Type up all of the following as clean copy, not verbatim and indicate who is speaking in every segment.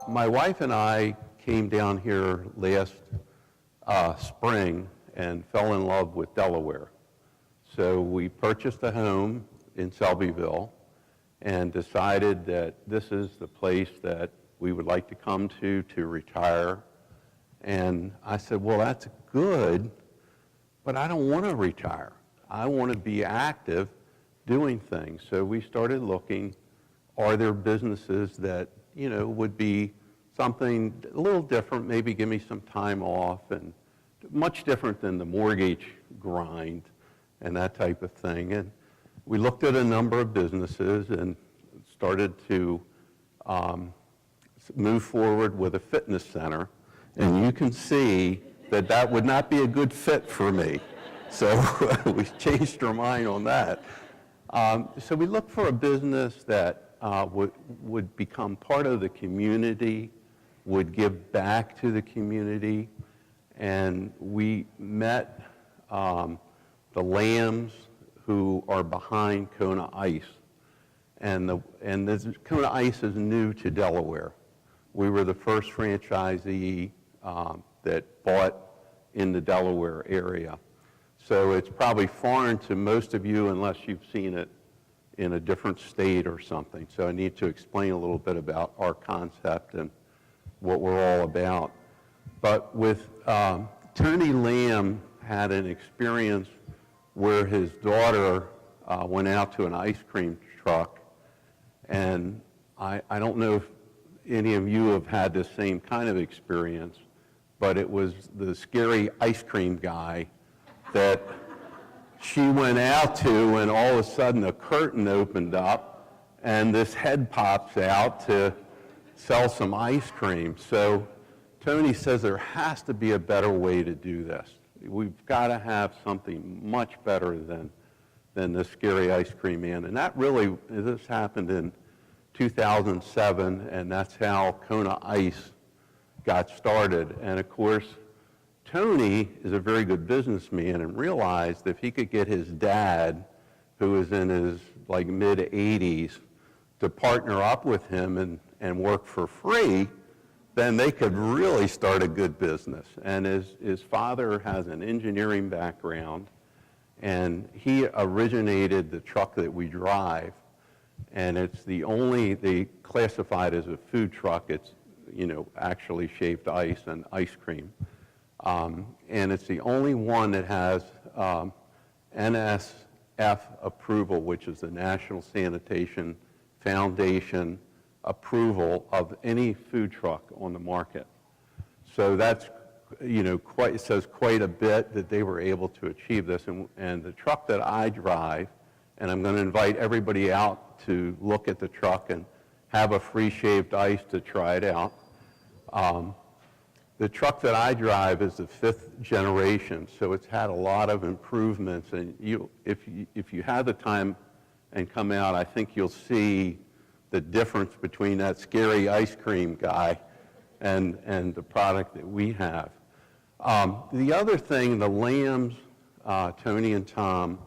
Speaker 1: My wife and I came down here last spring and fell in love with Delaware. So we purchased a home in Selbyville and decided that this is the place that we would like to come to retire. And I said, well, that's good, but I don't want to retire. I want to be active doing things. So we started looking, are there businesses that, would be something a little different, maybe give me some time off, and much different than the mortgage grind and that type of thing. And we looked at a number of businesses and started to move forward with a fitness center. And you can see that that would not be a good fit for me. So we changed our mind on that. So we looked for a business that would become part of the community, would give back to the community. And we met the Lambs, who are behind Kona Ice. And Kona Ice is new to Delaware. We were the first franchisee that bought in the Delaware area. So it's probably foreign to most of you unless you've seen it in a different state or something. So I need to explain a little bit about our concept and what we're all about. But with Tony Lamb had an experience where his daughter went out to an ice cream truck, and I don't know if any of you have had the same kind of experience, but it was the scary ice cream guy that she went out to, and all of a sudden a curtain opened up and this head pops out to sell some ice cream. So Tony says there has to be a better way to do this. We've got to have something much better than the scary ice cream man. And this happened in 2007, and that's how Kona Ice got started. And of course, Tony is a very good businessman and realized if he could get his dad, who was in his mid-80s, to partner up with him and work for free, then they could really start a good business. And his father has an engineering background, and he originated the truck that we drive. And it's they classify it as a food truck. It's, actually shaved ice and ice cream. And it's the only one that has NSF approval, which is the National Sanitation Foundation approval of any food truck on the market. So that's, it says quite a bit that they were able to achieve this. And the truck that I drive, and I'm going to invite everybody out to look at the truck and have a free shaved ice to try it out. The truck that I drive is the 5th generation, so it's had a lot of improvements. And if you have the time and come out, I think you'll see the difference between that scary ice cream guy and the product that we have. The other thing, the Lambs, Tony and Tom,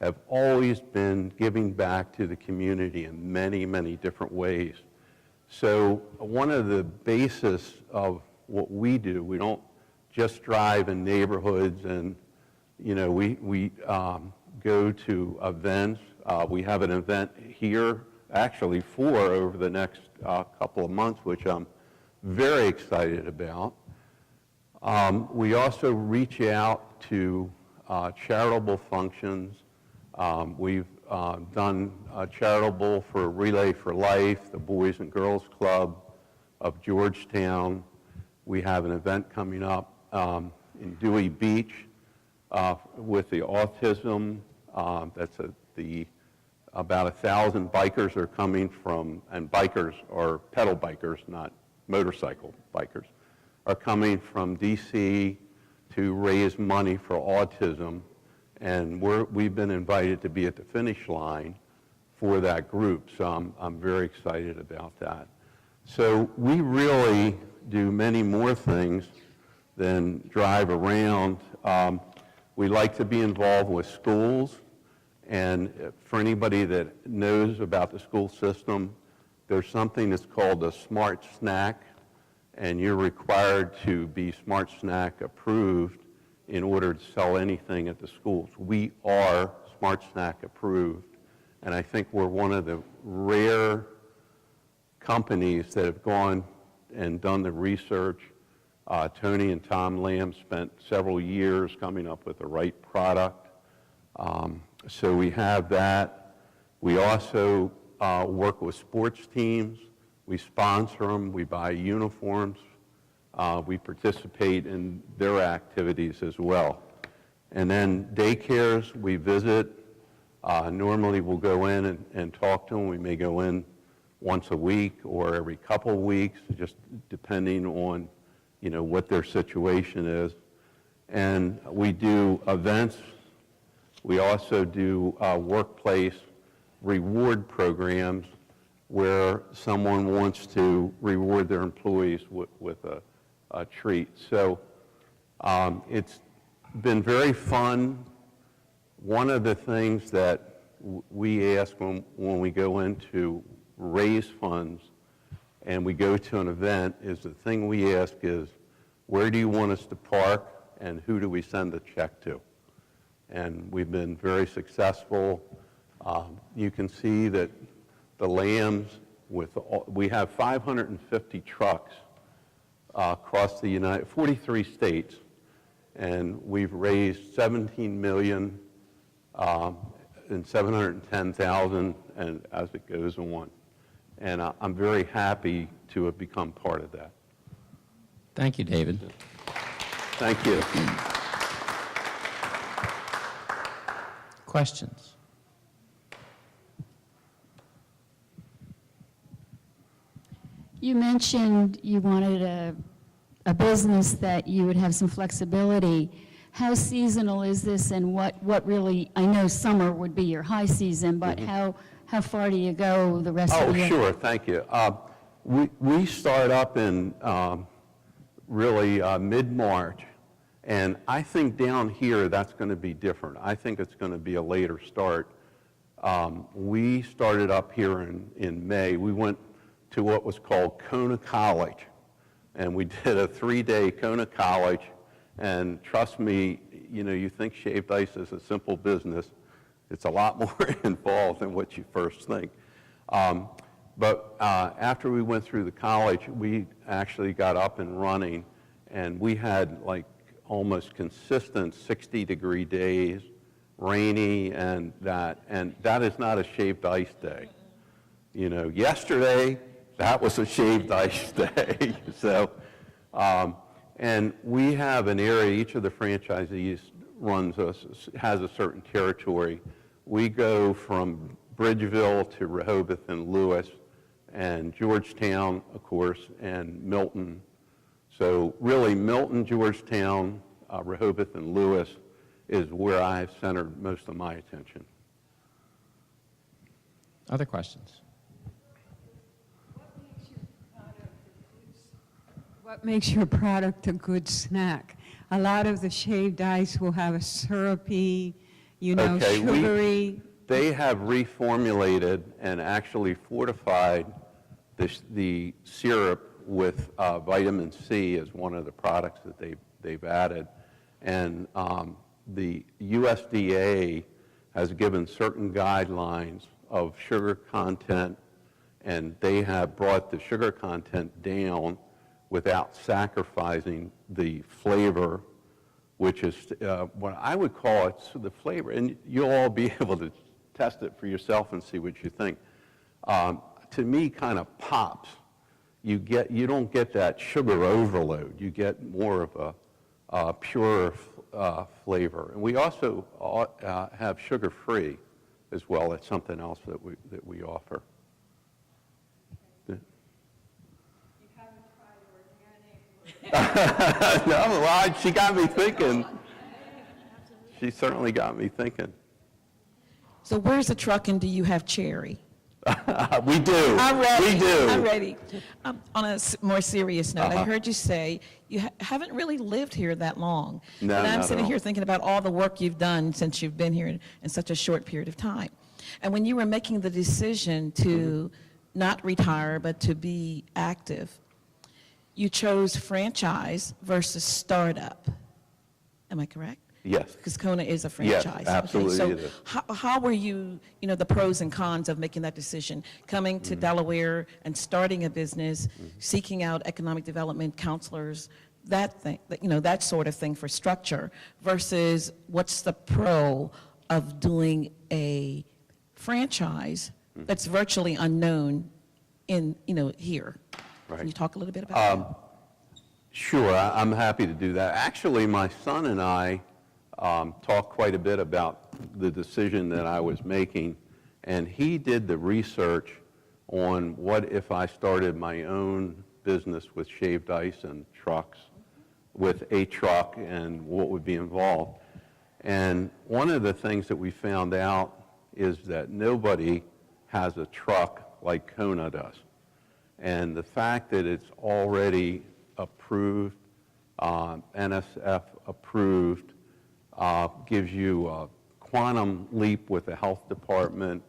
Speaker 1: have always been giving back to the community in many, many different ways. So one of the basis of what we do, we don't just drive in neighborhoods and, we go to events. We have an event here, actually 4 over the next couple of months, which I'm very excited about. We also reach out to charitable functions. We've done charitable for Relay for Life, the Boys and Girls Club of Georgetown. We have an event coming up in Dewey Beach with the autism. That's about 1,000 bikers are coming from, and bikers are pedal bikers, not motorcycle bikers, are coming from DC to raise money for autism. And we've been invited to be at the finish line for that group, so I'm very excited about that. So we really do many more things than drive around. We like to be involved with schools, and for anybody that knows about the school system, there's something that's called a smart snack and you're required to be Smart Snack approved in order to sell anything at the schools. We are Smart Snack approved, and I think we're one of the rare companies that have gone and done the research. Tony and Tom Lamb spent several years coming up with the right product. So we have that. We also work with sports teams. We sponsor them. We buy uniforms. We participate in their activities as well. And then daycares, we visit. Normally we'll go in and talk to them. We may go in once a week or every couple of weeks, just depending on, you know, what their situation is. And we do events. We also do workplace reward programs where someone wants to reward their employees with a treat. So it's been very fun. One of the things that we ask when we go in to raise funds and we go to an event is the thing we ask is, where do you want us to park and who do we send the check to? And we've been very successful. You can see that the Lambs, we have 550 trucks across the 43 states, and we've raised $17,710,000, and as it goes on. And I'm very happy to have become part of that.
Speaker 2: Thank you, David.
Speaker 1: Thank you.
Speaker 2: Questions?
Speaker 3: You mentioned you wanted a business that you would have some flexibility. How seasonal is this, and what really, I know summer would be your high season, but how far do you go the rest of the year?
Speaker 1: Oh, sure, thank you. We start up in really mid-March, and I think down here that's going to be different. I think it's going to be a later start. We started up here in May. We went to what was called Kona College, and we did a 3-day Kona College, and trust me, you know, you think shaved ice is a simple business. It's a lot more involved than what you first think. But after we went through the college, we actually got up and running, and we had like almost consistent 60-degree days, rainy, and that is not a shaved ice day. You know, yesterday, that was a shaved ice day. So, and we have an area, each of the franchisees has a certain territory. We go from Bridgeville to Rehoboth and Lewis, and Georgetown, of course, and Milton. So really, Milton, Georgetown, Rehoboth, and Lewis is where I've centered most of my attention.
Speaker 2: Other questions?
Speaker 4: What makes your product a good snack? A lot of the shaved ice will have a syrupy, you know, sugary.
Speaker 1: They have reformulated and actually fortified the syrup with vitamin C as one of the products that they've added. And the USDA has given certain guidelines of sugar content, and they have brought the sugar content down without sacrificing the flavor, which is what I would call it the flavor. And you'll all be able to test it for yourself and see what you think. To me, kind of pops. You don't get that sugar overload. You get more of a pure flavor. And we also have sugar-free as well. It's something else that we offer. No, well, she got me thinking. She certainly got me thinking.
Speaker 5: So where's the truck, and do you have cherry?
Speaker 1: We do.
Speaker 5: I'm ready.
Speaker 1: We do.
Speaker 5: I'm ready. On a more serious note, I
Speaker 1: Uh-huh.
Speaker 5: heard you say you haven't really lived here that long.
Speaker 1: No,
Speaker 5: and I'm
Speaker 1: not at
Speaker 5: sitting
Speaker 1: all.
Speaker 5: here thinking about all the work you've done since you've been here in such a short period of time. And when you were making the decision to not retire but to be active, you chose franchise versus startup. Am I correct?
Speaker 1: Yes.
Speaker 5: Because Kona is a
Speaker 1: Yes,
Speaker 5: franchise.
Speaker 1: absolutely
Speaker 5: Okay,
Speaker 1: it is.
Speaker 5: so how were you, the pros and cons of making that decision? Coming
Speaker 1: Mm-hmm.
Speaker 5: to Delaware and starting a business, seeking out economic development counselors, that thing, that sort of thing for structure, versus what's the pro of doing a franchise
Speaker 1: Mm-hmm.
Speaker 5: that's virtually unknown in, here?
Speaker 1: Right.
Speaker 5: Can you talk a little bit about that?
Speaker 1: Sure, I'm happy to do that. Actually, my son and I talked quite a bit about the decision that I was making, and he did the research on what if I started my own business with shaved ice and trucks, with a truck, and what would be involved. And one of the things that we found out is that nobody has a truck like Kona does. And the fact that it's already approved, NSF approved, gives you a quantum leap with the health department,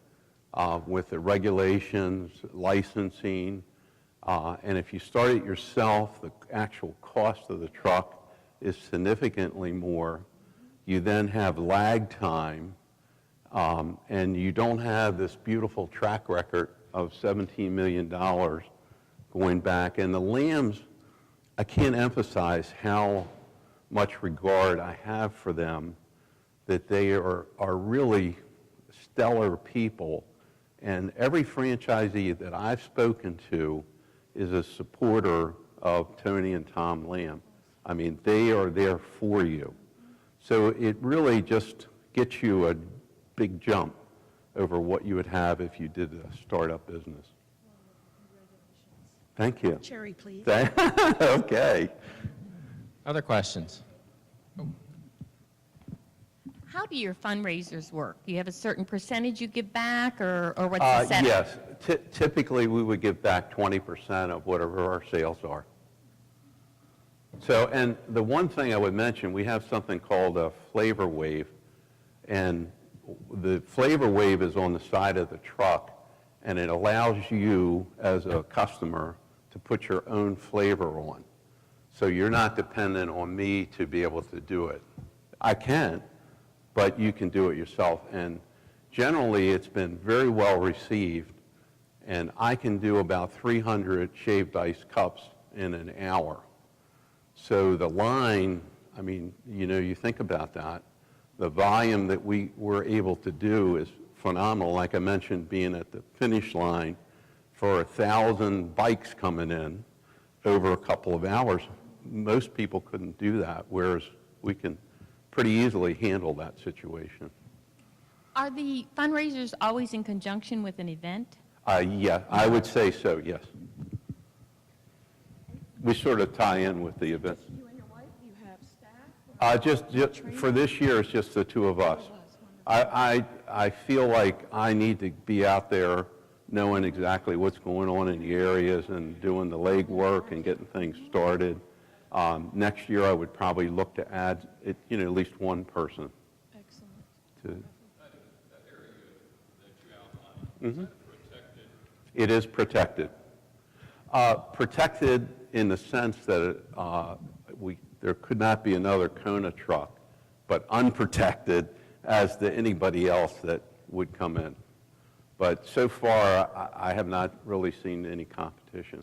Speaker 1: with the regulations, licensing, and if you start it yourself, the actual cost of the truck is significantly more. You then have lag time, and you don't have this beautiful track record of $17 million going back. And the Lambs, I can't emphasize how much regard I have for them, that they are really stellar people. And every franchisee that I've spoken to is a supporter of Tony and Tom Lamb. I mean, they are there for you. So it really just gets you a big jump over what you would have if you did a startup business. Thank you.
Speaker 5: Cherry, please.
Speaker 1: Okay.
Speaker 2: Other questions?
Speaker 6: How do your fundraisers work? Do you have a certain percentage you give back, or what's the setup?
Speaker 1: Yes. Typically, we would give back 20% of whatever our sales are. So, and the one thing I would mention, we have something called a flavor wave, and the flavor wave is on the side of the truck, and it allows you as a customer to put your own flavor on. So you're not dependent on me to be able to do it. I can, but you can do it yourself. And generally, it's been very well received, and I can do about 300 shaved ice cups in an hour. So the line, I mean, you think about that. The volume that we were able to do is phenomenal. Like I mentioned, being at the finish line for 1,000 bikes coming in over a couple of hours. Most people couldn't do that, whereas we can pretty easily handle that situation.
Speaker 6: Are the fundraisers always in conjunction with an event?
Speaker 1: Yeah, I would say so, yes. We sort of tie in with the event.
Speaker 5: You and your wife, you have staff?
Speaker 1: Just for this year, it's just the two of us. I feel like I need to be out there knowing exactly what's going on in the areas and doing the legwork and getting things started. Next year, I would probably look to add at least one person.
Speaker 5: Excellent.
Speaker 7: That area that you outlined, is that protected?
Speaker 1: It is protected. Protected in the sense that there could not be another Kona truck, but unprotected as to anybody else that would come in. But so far, I have not really seen any competition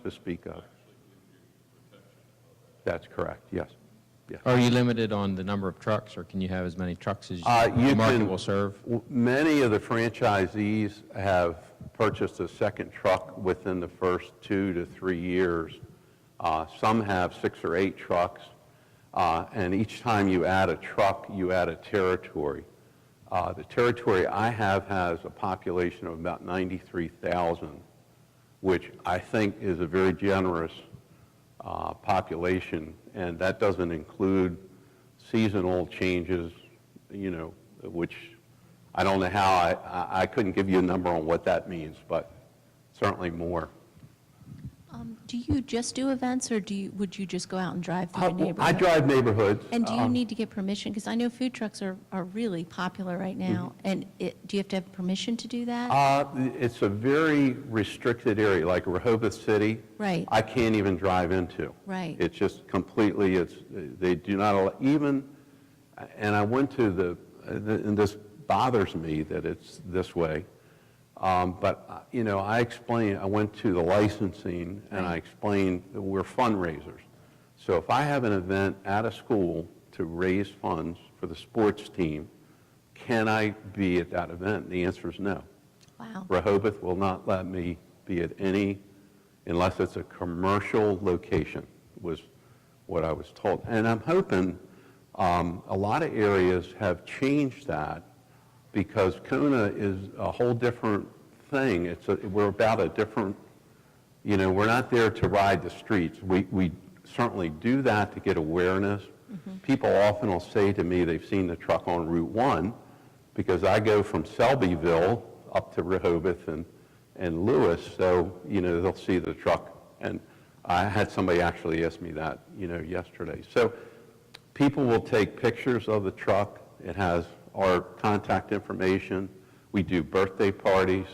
Speaker 1: to speak of. That's correct, yes. Yes.
Speaker 2: Are you limited on the number of trucks, or can you have as many trucks as
Speaker 1: You
Speaker 2: the market
Speaker 1: can-
Speaker 2: will serve?
Speaker 1: Many of the franchisees have purchased a second truck within the first 2 to 3 years. Some have 6 or 8 trucks, and each time you add a truck, you add a territory. The territory I have has a population of about 93,000, which I think is a very generous population, and that doesn't include seasonal changes, which I don't know how, I couldn't give you a number on what that means, but certainly more.
Speaker 8: Do you just do events, or would you just go out and drive through your neighborhood?
Speaker 1: I drive neighborhoods.
Speaker 8: And do you need to get permission? Because I know food trucks are really popular right now. And do you have to have permission to do that?
Speaker 1: It's a very restricted area, like Rehoboth City.
Speaker 8: Right.
Speaker 1: I can't even drive into.
Speaker 8: Right.
Speaker 1: It's just completely, they do not allow, even, and I went to and this bothers me that it's this way, but, I went to the licensing and I explained that we're fundraisers. So if I have an event at a school to raise funds for the sports team, can I be at that event? The answer is no.
Speaker 8: Wow.
Speaker 1: Rehoboth will not let me be at any, unless it's a commercial location, was what I was told. And I'm hoping a lot of areas have changed that, because Kona is a whole different thing. We're about a different, we're not there to ride the streets. We certainly do that to get awareness. People often will say to me they've seen the truck on Route 1, because I go from Selbyville up to Rehoboth and Lewis, so, they'll see the truck. And I had somebody actually ask me that, yesterday. So people will take pictures of the truck. It has our contact information. We do birthday parties.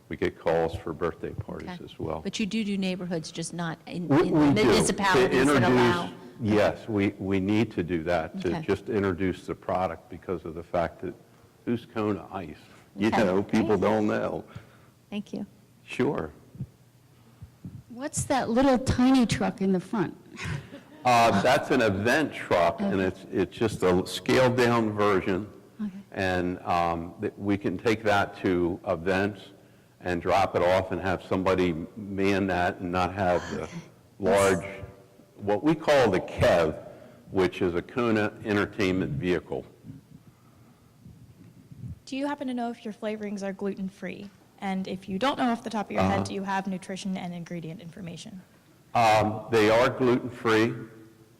Speaker 1: We get calls for birthday parties
Speaker 8: Okay.
Speaker 1: as well.
Speaker 8: But you do neighborhoods, just not in
Speaker 1: We do.
Speaker 8: municipalities
Speaker 1: To
Speaker 8: that allow.
Speaker 1: introduce- Yes, we need to do that, to
Speaker 8: Okay.
Speaker 1: just introduce the product, because of the fact that who's Kona Ice?
Speaker 8: Okay.
Speaker 1: People
Speaker 8: Great.
Speaker 1: don't know.
Speaker 8: Thank you.
Speaker 1: Sure.
Speaker 3: What's that little tiny truck in the front?
Speaker 1: That's an event truck, and it's just a scaled-down version.
Speaker 3: Okay.
Speaker 1: And we can take that to events and drop it off and have somebody man that, and not have the large, what we call the KEV, which is a Kona Entertainment Vehicle.
Speaker 9: Do you happen to know if your flavorings are gluten-free? And if you don't know off the top of your head, do you have nutrition and ingredient information?
Speaker 1: They are gluten-free,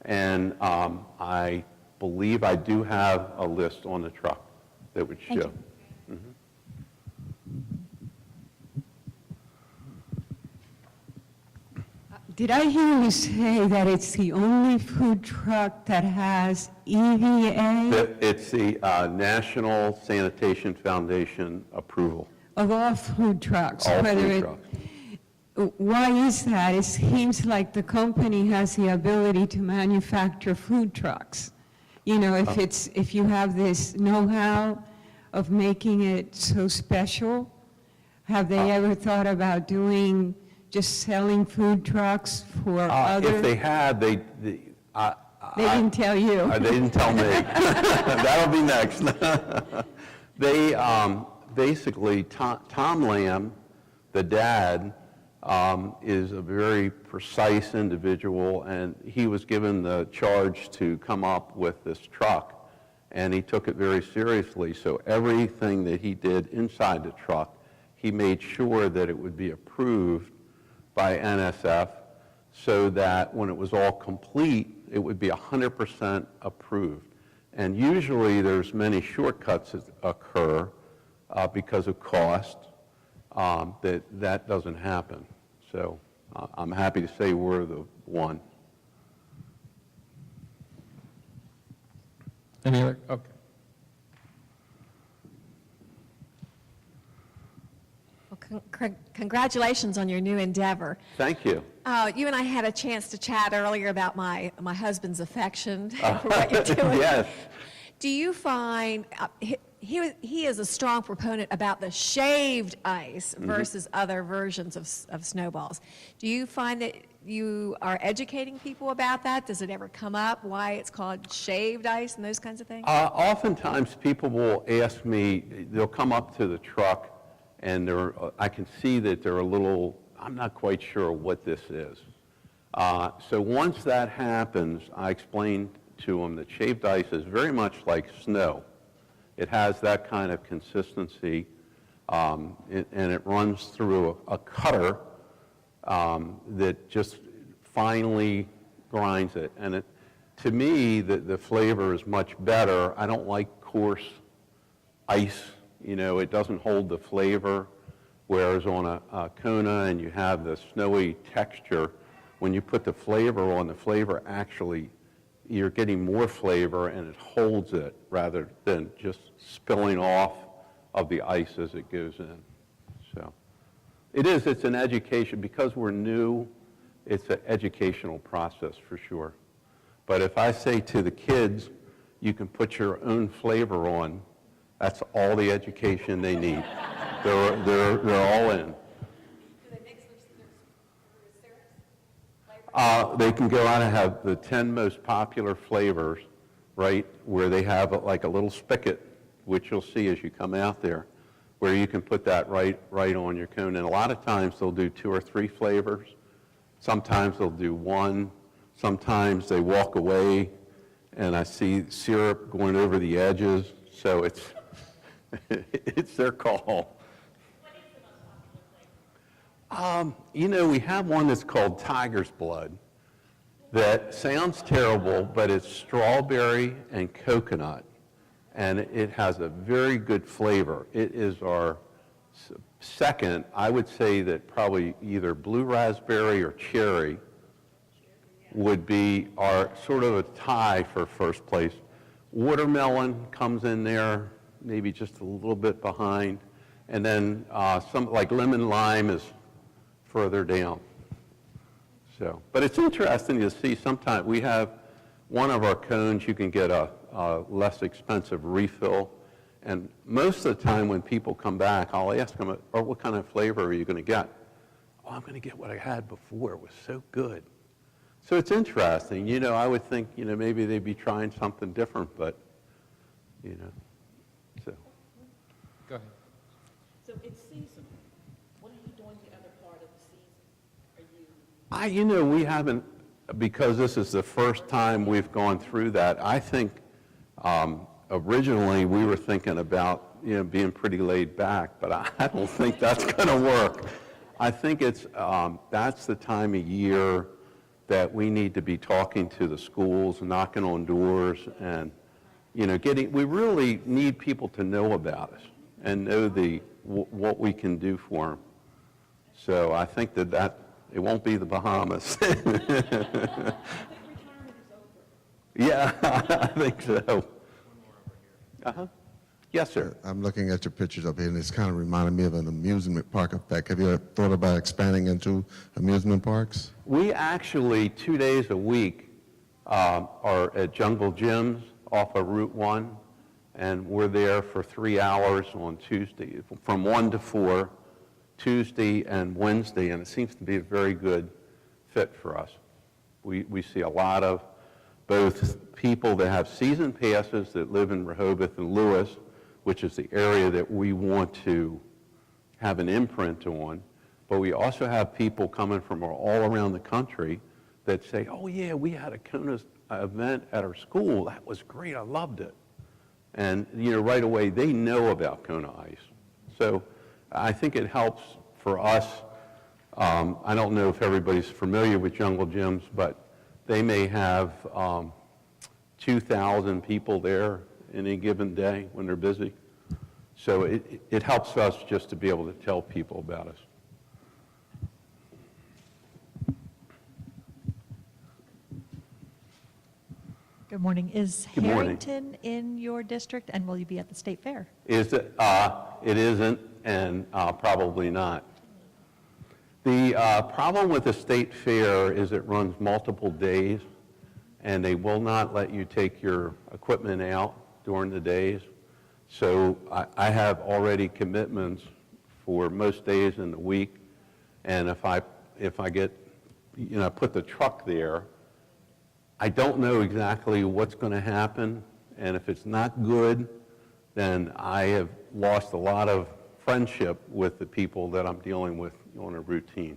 Speaker 1: and I believe I do have a list on the truck that would
Speaker 9: Thank
Speaker 1: show.
Speaker 9: you.
Speaker 4: Did I hear you say that it's the only food truck that has EVA
Speaker 1: It's the National Sanitation Foundation approval.
Speaker 4: of all food trucks?
Speaker 1: All
Speaker 4: whether
Speaker 1: food
Speaker 4: it-
Speaker 1: trucks.
Speaker 4: Why is that? It seems like the company has the ability to manufacture food trucks. If you have this know-how of making it so special, have they ever thought about just selling food trucs for other?
Speaker 1: If they had,
Speaker 4: They didn't tell you.
Speaker 1: They didn't tell me. That'll be next. They, basically, Tom Lamb, the dad, is a very precise individual, and he was given the charge to come up with this truck, and he took it very seriously. So everything that he did inside the truck, he made sure that it would be approved by NSF, so that when it was all complete, it would be 100% approved. And usually there's many shortcuts that occur because of cost, that doesn't happen. So I'm happy to say we're the one.
Speaker 2: Any other? Okay.
Speaker 10: Well, congratulations on your new endeavor.
Speaker 1: Thank you.
Speaker 10: You and I had a chance to chat earlier about my husband's affection for what you're doing.
Speaker 1: Yes.
Speaker 10: Do you find, he is a strong proponent about the shaved ice versus other versions of snowballs. Do you find that you are educating people about that? Does it ever come up, why it's called shaved ice and those kinds of things?
Speaker 1: Oftentimes people will ask me, they'll come up to the truck, and I can see that they're a little, I'm not quite sure what this is. So once that happens, I explain to them that shaved ice is very much like snow. It has that kind of consistency, and it runs through a cutter that just finely grinds it. And to me, the flavor is much better. I don't like coarse ice. It doesn't hold the flavor. Whereas on a Kona and you have the snowy texture, when you put the flavor on, the flavor actually, you're getting more flavor and it holds it rather than just spilling off of the ice as it goes in. So it's an education. Because we're new, it's an educational process for sure. But if I say to the kids, you can put your own flavor on, that's all the education they need. They're all in. They can go out and have the 10 most popular flavors, right, where they have like a little spigot, which you'll see as you come out there, where you can put that right on your cone. And a lot of times they'll do 2 or 3 flavors. Sometimes they'll do 1. Sometimes they walk away, and I see syrup going over the edges. So it's it's their call. We have one that's called Tiger's Blood that sounds terrible, but it's strawberry and coconut, and it has a very good flavor. It is our second. I would say that probably either blue raspberry or cherry would be our sort of a tie for first place. Watermelon comes in there, maybe just a little bit behind, and then some like lemon lime is further down. So, but it's interesting to see sometimes we have one of our cones, you can get a less expensive refill. And most of the time when people come back, I'll ask them, oh, what kind of flavor are you going to get? Oh, I'm going to get what I had before. It was so good. So it's interesting. I would think, maybe they'd be trying something different, but, so.
Speaker 2: Go ahead.
Speaker 5: So it's seasonal. What are you doing the other part of the season? Are you?
Speaker 1: We haven't, because this is the first time we've gone through that. I think originally we were thinking about, being pretty laid back, but I don't think that's going to work. I think that's the time of year that we need to be talking to the schools, knocking on doors, and, we really need people to know about us and know what we can do for them. So I think that it won't be the Bahamas. Yeah, I think so. Uh-huh. Yes, sir.
Speaker 11: I'm looking at your pictures up here, and it's kind of reminding me of an amusement park effect. Have you ever thought about expanding into amusement parks?
Speaker 1: We actually, 2 days a week, are at Jungle Gyms off of Route 1, and we're there for 3 hours on Tuesday, from 1 to 4, Tuesday and Wednesday, and it seems to be a very good fit for us. We see a lot of both people that have season passes that live in Rehoboth and Lewis, which is the area that we want to have an imprint on, but we also have people coming from all around the country that say, oh yeah, we had a Kona event at our school. That was great, I loved it. And right away they know about Kona Ice. So I think it helps for us. I don't know if everybody's familiar with Jungle Gyms, but they may have 2,000 people there any given day when they're busy. So it helps us just to be able to tell people about us.
Speaker 12: Good morning. Is
Speaker 1: Good morning.
Speaker 12: Harrington in your district, and will you be at the state fair?
Speaker 1: Is it? It isn't, and probably not. The problem with the state fair is it runs multiple days, and they will not let you take your equipment out during the days. So I have already commitments for most days in the week, and if I get, put the truck there, I don't know exactly what's going to happen, and if it's not good, then I have lost a lot of friendship with the people that I'm dealing with on a routine.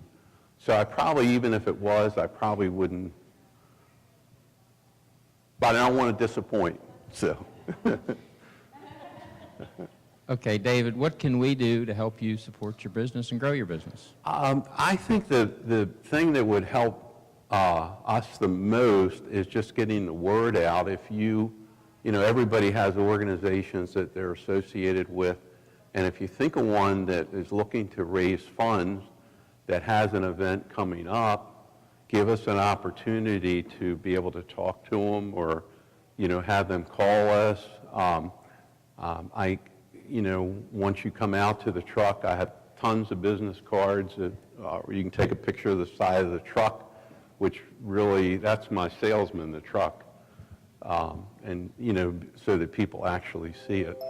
Speaker 1: So I probably, even if it was, I probably wouldn't, but I don't want to disappoint, so.
Speaker 2: Okay, David, what can we do to help you support your business and grow your business?
Speaker 1: I think the thing that would help us the most is just getting the word out. If everybody has organizations that they're associated with And if you think of one that is looking to raise funds, that has an event coming up, give us an opportunity to be able to talk to them or, have them call us. Once you come out to the truck, I have tons of business cards that you can take a picture of the side of the truck, which really, that's my salesman, the truck. So that people actually see it.